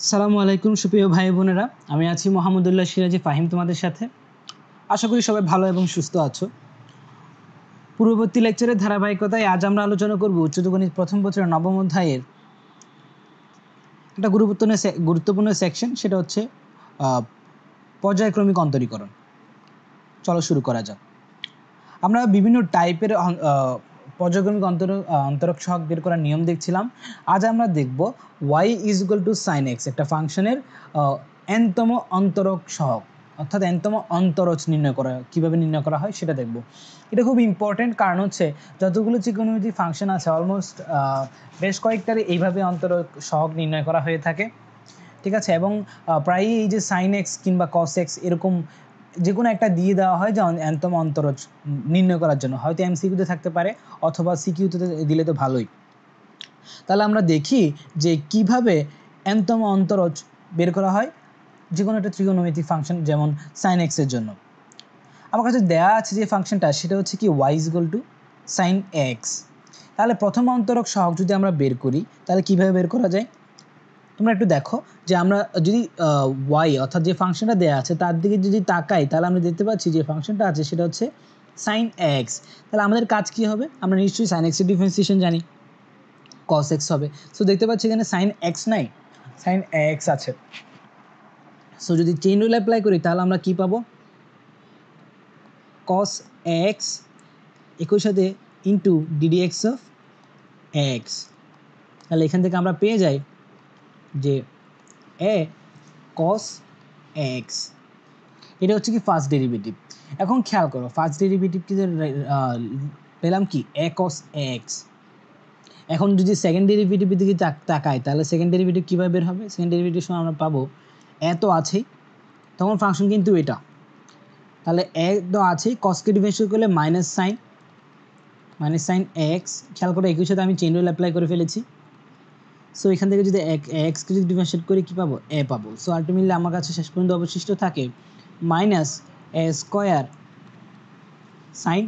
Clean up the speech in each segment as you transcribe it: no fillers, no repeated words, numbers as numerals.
সালামু আলাইকুম সুপ্রিয় ভাই বোনেরা, আমি আছি মোহাম্মদুল্লাহ সিরাজি ফাহিম তোমাদের সাথে। আশা করি সবাই ভালো এবং সুস্থ আছো। পূর্ববর্তী লেকচারের ধারাবাহিকতায় আজ আমরা আলোচনা করব উচ্চতর গণিত প্রথম বছরের নবম অধ্যায়ের একটা গুরুত্বপূর্ণ সেকশন, সেটা হচ্ছে পর্যায়ক্রমিক অন্তরীকরণ। চলো শুরু করা যাক। আমরা বিভিন্ন টাইপের পর্যায়ক্রমিক অন্তরক সহগ বের করার নিয়ম দেখছিলাম। আজ আমরা দেখব y = sin x, একটা ফাংশনের nতম অন্তরক সহগ, অর্থাৎ nতম অন্তরজ কীভাবে নির্ণয় করা হয় সেটা দেখব। এটা খুব ইম্পর্টেন্ট, কারণ হচ্ছে যতগুলো ত্রিকোণমিতিক ফাংশন আছে অলমোস্ট বেশ কয়েকটারই এইভাবে অন্তরক সহগ নির্ণয় করা হয়ে থাকে, ঠিক আছে। এবং প্রায়ই এই যে sin x কিংবা cos x এরকম যে কোনো একটা দিয়ে দেওয়া হয় যে nতম অন্তরজ নির্ণয় করার জন্য, হয়তো MCQতে থাকতে পারে অথবা CQতে দিলে তো ভালোই। তাহলে আমরা দেখি যে কিভাবে nতম অন্তরজ বের করা হয় যে কোনো একটা ত্রিকোণমিতিক ফাংশন, যেমন sin x এর জন্য। আমার কাছে দেওয়া আছে যে ফাংশনটা, সেটা হচ্ছে কি y = sin x। তাহলে প্রথম অন্তরক সহগ যদি আমরা বের করি তাহলে কিভাবে বের করা যায় তোমরা একটু দেখো। যে আমরা যদি y অর্থাৎ যে ফাংশনটা দেওয়া আছে তার দিকে যদি তাকাই, তাহলে আমরা দেখতে পাচ্ছি যে ফাংশনটা আছে সেটা হচ্ছে sin x। তাহলে আমাদের কাজ কি হবে? আমরা নিশ্চয়ই sin x এর ডিফারেন্সিয়েশন জানি, cos x হবে। সো দেখতে পাচ্ছি এখানে sin x নাই, sin x আছে। সো যদি চেইন রুল অ্যাপ্লাই করি তাহলে আমরা কি পাবো? cos x একই সাথে ইন্টু ddx অফ x। তাহলে এখান থেকে আমরা পেয়ে যাই যে a cos x, এটা হচ্ছে কি ফার্স্ট ডেরিভেটিভ। এখন খেয়াল করো, ফার্স্ট ডেরিভেটিভ কি পেলাম কি a cos x। এখন যদি সেকেন্ড ডেরিভেটিভের দিকে তাকাই তাহলে সেকেন্ড ডেরিভেটিভ কীভাবে বের হবে? সেকেন্ড ডেরিভেটিভ সময় আমরা পাবো a তো আছেই, তখন ফাংশন কিন্তু এটা, তাহলে a তো আছেই, কসকে ডিফারেন্সিয়েট করলে মাইনাস সাইন x। খেয়াল করে একই সাথে আমি চেইন রুল অ্যাপ্লাই করে ফেলেছি। সো এখান থেকে যদি এক্সকে যদি ডিফারেন্সিয়েট করি কী পাবো? a পাবো। সো আলটিমেটলি আমার কাছে শেষ পর্যন্ত অবশিষ্ট থাকে minus a square sine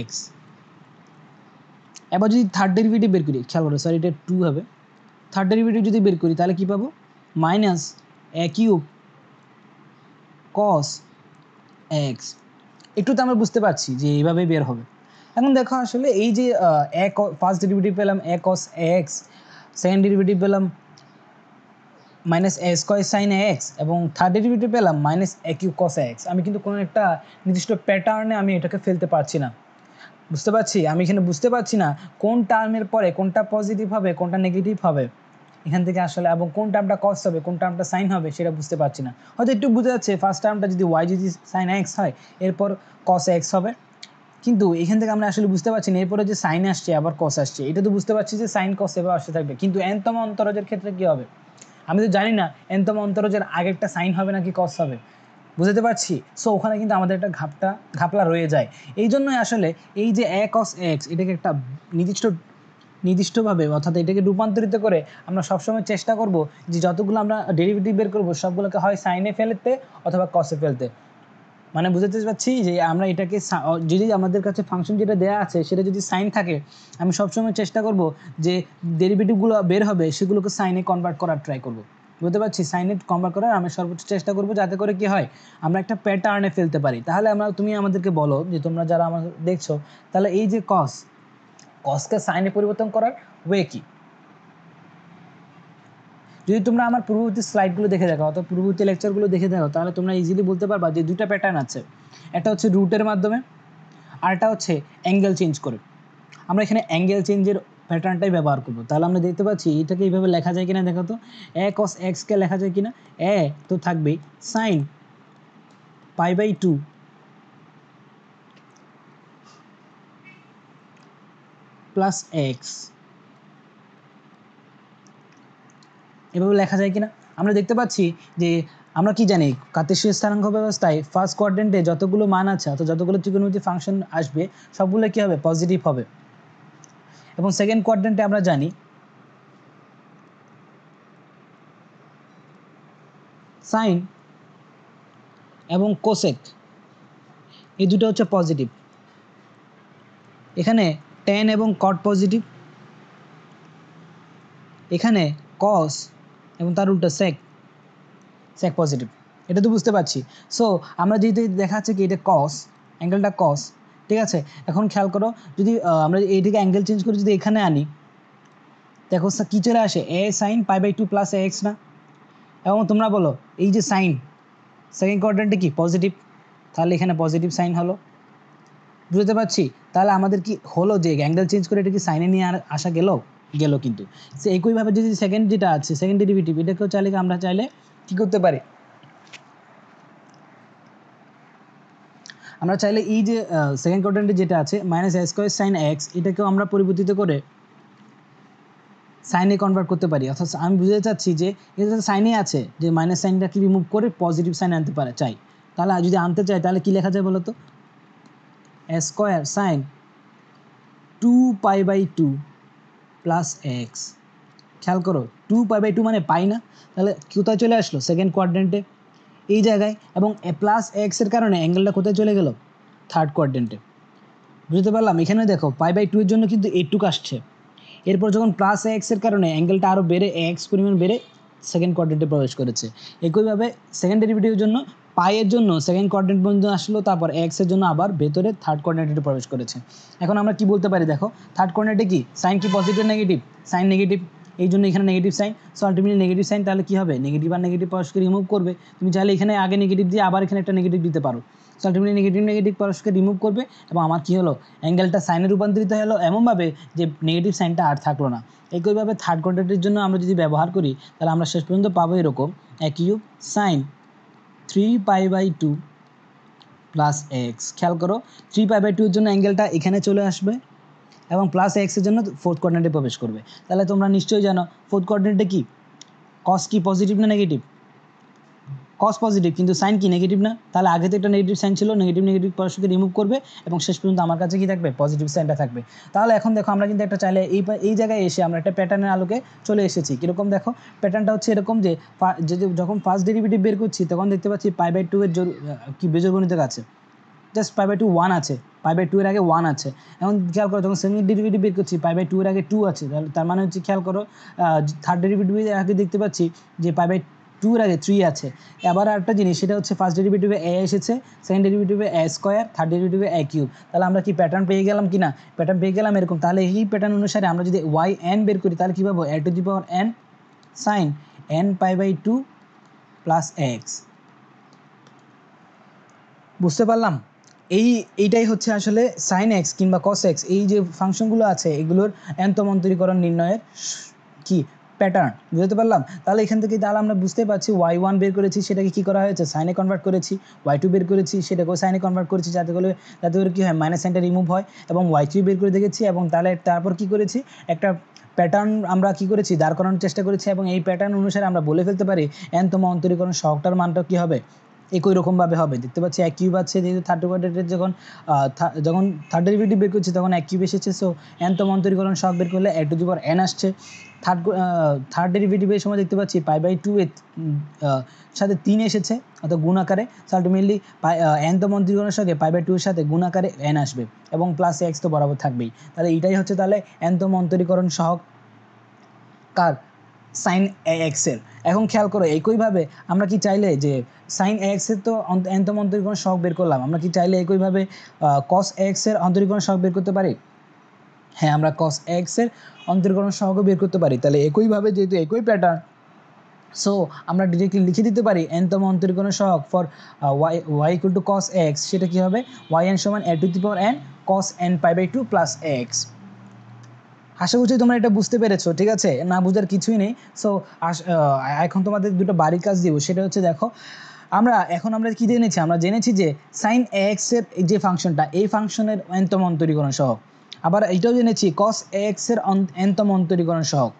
x। এবার যদি থার্ড ডেরিভেটিভ বের করি, খেয়াল করো, সরি এটা 2 হবে। থার্ড ডেরিভেটিভ যদি বের করি তাহলে কী পাবো? Minus a cube cos x। একটু তো আমরা বুঝতে পারছি যে এইভাবে বের হবে। এখন দেখো আসলে এই যে ফার্স্ট ডেরিভেটিভ পেলাম a cos x, second derivative পেলাম minus a square sine x, এবং থার্ড ডেরিভেটিভ পেলাম minus a cube cos x। আমি কিন্তু কোনো একটা নির্দিষ্ট প্যাটার্নে আমি এটাকে ফেলতে পারছি না, বুঝতে পারছি? আমি এখানে বুঝতে পারছি না কোন টার্মের পরে কোনটা পজিটিভ হবে কোনটা নেগেটিভ হবে এখান থেকে আসলে, এবং কোন টার্মটা কস হবে কোন টার্মটা সাইন হবে সেটা বুঝতে পারছি না। হয়তো একটু বুঝে যাচ্ছে ফার্স্ট টার্মটা যদি y যদি সাইন x হয় এরপর cos x হবে, কিন্তু এখান থেকে আমরা আসলে বুঝতে পারছি না এরপরে যে সাইন আসছে আবার cos আসছে। এটা তো বুঝতে পারছি যে সাইন cos এভাবে আসতে থাকবে, কিন্তু nতম অন্তরজের ক্ষেত্রে কী হবে আমি তো জানি না nতম অন্তরজের আগেরটা সাইন হবে নাকি cos হবে, বুঝতে পারছি? সো ওখানে কিন্তু আমাদের একটা ঘাপলা রয়ে যায়। এই জন্যই আসলে এই যে a cos x এটাকে একটা নির্দিষ্টভাবে অর্থাৎ এটাকে রূপান্তরিত করে আমরা সবসময় চেষ্টা করব যে যতগুলো আমরা ডেরিভেটিভ বের করবো সবগুলোকে হয় সাইনে ফেলতে অথবা কসে ফেলতে। মানে বুঝতে পারছি যে আমরা এটাকে যদি আমাদের কাছে ফাংশন যেটা দেওয়া আছে সেটা যদি সাইন থাকে, আমি সবসময় চেষ্টা করব যে ডেরিভেটিভগুলো বের হবে সেগুলোকে সাইনে কনভার্ট করার ট্রাই করব। বুঝতে পারছি? সাইনে কনভার্ট করার আমি সর্বোচ্চ চেষ্টা করব যাতে করে কি হয় আমরা একটা প্যাটার্নে ফেলতে পারি। তাহলে তুমি আমাদেরকে বলো যে তোমরা যারা আমার দেখছো, তাহলে এই যে কসকে সাইনে পরিবর্তন করার ওয়ে কি? যদি তোমরা আমার পূর্ববর্তী স্লাইডগুলো দেখে দেখো অথবা পূর্ববর্তী লেকচারগুলো দেখে দেখো তাহলে তোমরা ইজিলি বলতে পারবা যে দুটো প্যাটার্ন আছে। একটা হচ্ছে রুটের মাধ্যমে, আর একটা হচ্ছে অ্যাঙ্গেল চেঞ্জ করে। আমরা এখানে অ্যাঙ্গেল চেঞ্জের প্যাটার্নটাই ব্যবহার করবো। তাহলে আমরা দেখতে পাচ্ছি এটাকে এইভাবে লেখা যায় কিনা দেখো তো, a cos x কে লেখা যায় কিনা? a তো থাকবেই সাইন π/2 প্লাস এক্স, এভাবে লেখা যায় কিনা? আমরা দেখতে পাচ্ছি যে আমরা কি জানি কার্তেশীয় স্থানাঙ্ক ব্যবস্থায় ফার্স্ট কোয়াড্রেন্টে যতগুলো মান আছে অর্থাৎ যতগুলো ত্রিকোণমিতিক ফাংশন আসবে সবগুলো কী হবে? পজিটিভ হবে। এবং সেকেন্ড কোয়াড্রেন্টে আমরা জানি সাইন এবং কোসেক এই দুটো হচ্ছে পজিটিভ। এখানে ট্যান এবং কট পজিটিভ, এখানে কস এবং তার উল্টো সেক সেক পজিটিভ, এটা তো বুঝতে পারছি। সো আমরা যেহেতু দেখা যাচ্ছে কি এটা কস, অ্যাঙ্গেলটা কস, ঠিক আছে। এখন খেয়াল করো, যদি আমরা এইদিকে অ্যাঙ্গেল চেঞ্জ করে যদি এখানে আনি, দেখো কী চলে আসে, a sine pi by two plus a x না। এবং তোমরা বলো এই যে সাইন সেকেন্ড কোয়াড্রেন্টে কি পজিটিভ, তাহলে এখানে পজিটিভ সাইন হলো, বুঝতে পারছি। তাহলে আমাদের কি হলো যে অ্যাঙ্গেল চেঞ্জ করে এটা কি সাইনে নিয়ে আসা গেল কিন্তু সে একইভাবে যদি সেকেন্ড যেটা আছে সেকেন্ড ডেরিভেটিভ, এটাকেও চাইলে আমরা চাইলে কী করতে পারি, আমরা চাইলে এই যে সেকেন্ড কোয়াড্রেন্টে যেটা আছে মাইনাস এ স্কোয়ার সাইন এক্স, এটাকেও আমরা পরিবর্তিত করে সাইনে কনভার্ট করতে পারি। অর্থাৎ আমি বুঝতে চাচ্ছি যে এটা সাইনে আছে, যে মাইনাস সাইনটাকে রিমুভ করে পজিটিভ সাইন আনতে পারে চাই, তাহলে যদি আনতে চাই তাহলে কী লেখা যায় বলো তো, এ স্কোয়ার সাইন 2π/2 প্লাস এক্স। খেয়াল করো 2π/2 মানে পাই না, তাহলে কোথায় চলে আসলো, সেকেন্ড কোয়াড্রেন্টে এই জায়গায়, এবং প্লাস এক্সের কারণে অ্যাঙ্গেলটা কোথায় চলে গেল, থার্ড কোয়াড্রেন্টে। বুঝতে পারলাম, এখানে দেখো π/2 এর জন্য কিন্তু এইটুক আসছে, এরপর যখন প্লাস এক্সের কারণে অ্যাঙ্গেলটা আরও বেড়ে এক্স পরিমাণ বেড়ে সেকেন্ড কোয়াড্রেন্টে প্রবেশ করেছে। একইভাবে সেকেন্ড ডেরিভেটিভের জন্য পাইয়ের জন্য সেকেন্ড কোয়াড্রেন্ট পর্যন্ত আসলো, তারপর এক্সের জন্য আবার ভেতরে থার্ড কোয়াড্রেন্টে প্রবেশ করেছে। এখন আমরা কি বলতে পারি, দেখো থার্ড কোয়াড্রেন্টে কি সাইন কি পজিটিভ নেগেটিভ, সাইন নেগেটিভ, এই জন্য এখানে negative sign. So ultimately negative sign, তাহলে কী হবে, নেগেটিভ আর নেগেটিভ পরস্পর রিমুভ করবে। তুমি চাইলে এখানে আগে নেগেটিভ দিয়ে আবার এখানে একটা নেগেটিভ দিতে পারো। সো আলটিমেটলি নেগেটিভ পরস্পর রিমুভ করবে, এবং আমার কী হলো, অ্যাঙ্গেলটা সাইনে রূপান্তরিত হলো এমনভাবে যে নেগেটিভ সাইনটা আর থাকলো না। একইভাবে থার্ড কোয়াড্রেন্টের জন্য আমরা যদি ব্যবহার করি, তাহলে আমরা শেষ পর্যন্ত পাবো এরকম এ কিউব সাইন 3π/2 প্লাস এক্স। খেয়াল করো 3π/2 এর জন্য অ্যাঙ্গেলটা এখানে চলে আসবে, এবং প্লাস এক্সের জন্য ফোর্থ কোয়াড্রেন্টে প্রবেশ করবে। তাহলে তোমরা নিশ্চয়ই জানো ফোর্থ কোয়াড্রেন্টে কি কস কি পজিটিভ না নেগেটিভ, কস পজিটিভ, কিন্তু সাইন কি নেগেটিভ না। তাহলে আগে তো একটা নেগেটিভ সাইন ছিল, নেগেটিভ পরস্পরকে রিমুভ করবে, এবং শেষ পর্যন্ত আমার কাছে কি থাকবে, পজিটিভ সাইনটা থাকবে। তাহলে এখন দেখো আমরা কিন্তু একটা চাইলে এই জায়গায় এসে আমরা একটা প্যাটার্নের আলোকে চলে এসেছি। কীরকম দেখো, প্যাটার্নটা হচ্ছে এরকম যে যখন ফার্স্ট ডেরিভেটিভ বের করছি তখন দেখতে পাচ্ছি π/2 এর কি বীজগণিতের আছে, জাস্ট π/2 1 আছে, π/2 এর আগে 1 আছে। এখন খেয়াল করো যখন সেকেন্ড ডেরিভেটিভ বের করছি π/2 এর আগে 2 আছে, তার মানে হচ্ছে খেয়াল করো থার্ড ডেরিভেটিভ আগে দেখতে পাচ্ছি যে π/2 এর আগে 3 আছে। আবার আরেকটা জিনিস, সেটা হচ্ছে ফার্স্ট ডেরিভেটিভে এ এসেছে, সেকেন্ড ডেরিভেটিভে এ স্কোয়ার, থার্ড ডেরিভেটিভে এ কিউব। তাহলে আমরা কি প্যাটার্ন পেয়ে গেলাম কি না, প্যাটার্ন পেয়ে গেলাম এরকম। তাহলে এই প্যাটার্ন অনুসারে আমরা যদি yn বের করি, তাহলে কী পাবো, a⁴n sign n π/2 plus x. বুঝতে পারলাম, এইটাই হচ্ছে আসলে সাইন এক্স কিংবা কস এক্স, এই যে ফাংশনগুলো আছে এগুলোর nতম অন্তরীকরণ নির্ণয়ের কি প্যাটার্ন। বুঝতে পারলাম। তাহলে এখান থেকে তাহলে আমরা বুঝতে পারছি y1 বের করেছি, সেটাকে কী করা হয়েছে, সাইনে কনভার্ট করেছি। y2 বের করেছি, সেটাকেও সাইনে কনভার্ট করেছি, যাতে করে কী হয়, মাইনাস সাইনটা রিমুভ হয়। এবং y3 বের করে দেখেছি, এবং তারপর কী করেছি, একটা প্যাটার্ন আমরা কী করেছি, দাঁড় করানোর চেষ্টা করেছি, এবং এই প্যাটার্ন অনুসারে আমরা বলে ফেলতে পারি nতম অন্তরীকরণ সহগটার মানটা কী হবে, একই রকমভাবে হবে। দেখতে পাচ্ছি এক কিউব আছে, যেহেতু থার্ড কোয়াড্রেন্টের যখন থার্ড ডেরিভেটিভ বের করছি তখন এক কিউব এসেছে। সো nতম অন্তরীকরণ সহগ বের করলে a⁴n আসছে। থার্ড ডেরিভেটিভের সময় দেখতে পাচ্ছি π/2 এর সাথে 3 এসেছে, অর্থাৎ গুণ আকারে। সো আলটিমেটলি nতম অন্তরীকরণ সহগে π/2 এর সাথে গুণ আকারে n আসবে, এবং প্লাস এক্স তো বরাবর থাকবেই। তাহলে এইটাই হচ্ছে তাহলে nতম অন্তরীকরণ সহগ কার, সাইন এক্সের। এখন খেয়াল করো একইভাবে আমরা কি চাইলে যে সাইন এক্সের তো nতম অন্তরীকরণ সহগ বের করলাম, আমরা কি চাইলে একইভাবে কস এক্সের অন্তরীকরণ সহগ বের করতে পারি? হ্যাঁ, আমরা কস এক্সের অন্তরীকরণ সহগও বের করতে পারি। তাহলে একইভাবে যেহেতু একই প্যাটার্ন, সো আমরা ডিরেক্টলি লিখে দিতে পারি nতম অন্তরীকরণ সহগ ফর y = cos x, সেটা কী হবে, yn সমান a⁴n cos n π/2 plus x. আশা করছি তোমরা এটা বুঝতে পেরেছো, ঠিক আছে, না বুঝার কিছুই নেই। সো এখন তোমাদের দুটো বাড়ির কাজ দিব, সেটা হচ্ছে দেখো এখন আমরা কী জেনেছি, আমরা জেনেছি যে সাইন এক্সের যে ফাংশনটা, এই ফাংশনের nতম অন্তরীকরণ সহগ। আবার এইটাও জেনেছি কস এক্সের nতম অন্তরীকরণ সহগ।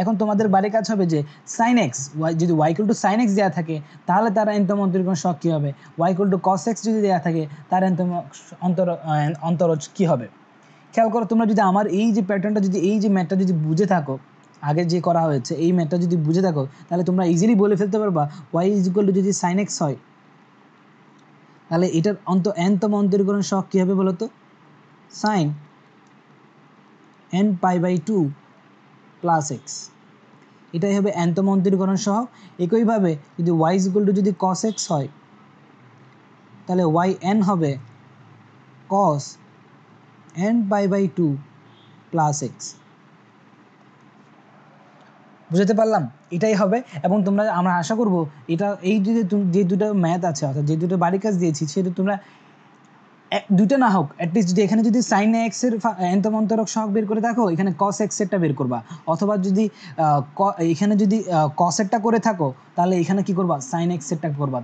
এখন তোমাদের বাড়ির কাজ হবে যে সাইন এক্স, যদি y = সাইন এক্স দেওয়া থাকে, তাহলে তার nতম অন্তরীকরণ সহগ কী হবে, y = cos x যদি দেওয়া থাকে, তার nতম অন্তরজ কী হবে। খেয়াল করো, তোমরা যদি আমার এই যে প্যাটার্নটা, যদি এই যে ম্যাথটা যদি বুঝে থাকো, আগে যে করা হয়েছে এই ম্যাথটা যদি বুঝে থাকো, তাহলে তোমরা ইজিলি বলে ফেলতে পারবা y = যদি সাইন এক্স হয়, তাহলে এটার nতম অন্তরীকরণ সহগ কী হবে বলো তো, সাইন n π/2 প্লাস এক্স। এটাই হবে nতম অন্তরীকরণ সহগ। একইভাবে যদি y = যদি cos x হয় তাহলে yn হবে cos n/2 প্লাস x। বুঝতে পারলাম? এটাই হবে। এবং আমরা আশা করব এটা এই যে দুটো ম্যাথ আছে অর্থাৎ যে দুটো বাড়ির কাজ দিয়েছি সেটা তোমরা দুটো না হোক অ্যাটলিস্ট যদি এখানে যদি sin x এর nতম অন্তরক সহগ বের করে দেখো, এখানে cos x এরটা বের করবা, অথবা যদি এখানে যদি cos এরটা করে থাকো তাহলে এখানে কি করবা sin x এরটা করবা।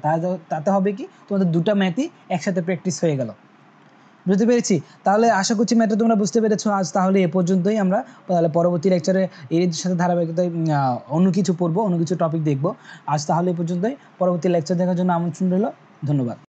তাতে হবে কি তোমাদের দুটো ম্যাথই একসাথে প্র্যাকটিস হয়ে গেল। বুঝতে পেরেছি? তাহলে আশা করছি ম্যাথটা তোমরা বুঝতে পেরেছো। আজ তাহলে এ পর্যন্তই। আমরা তাহলে পরবর্তী লেকচারে এর সাথে ধারাবাহিকতায় অন্য কিছু পড়বো, অন্য কিছু টপিক দেখবো। আজ তাহলে এ পর্যন্তই। পরবর্তী লেকচার দেখার জন্য আমন্ত্রণ রইল। ধন্যবাদ।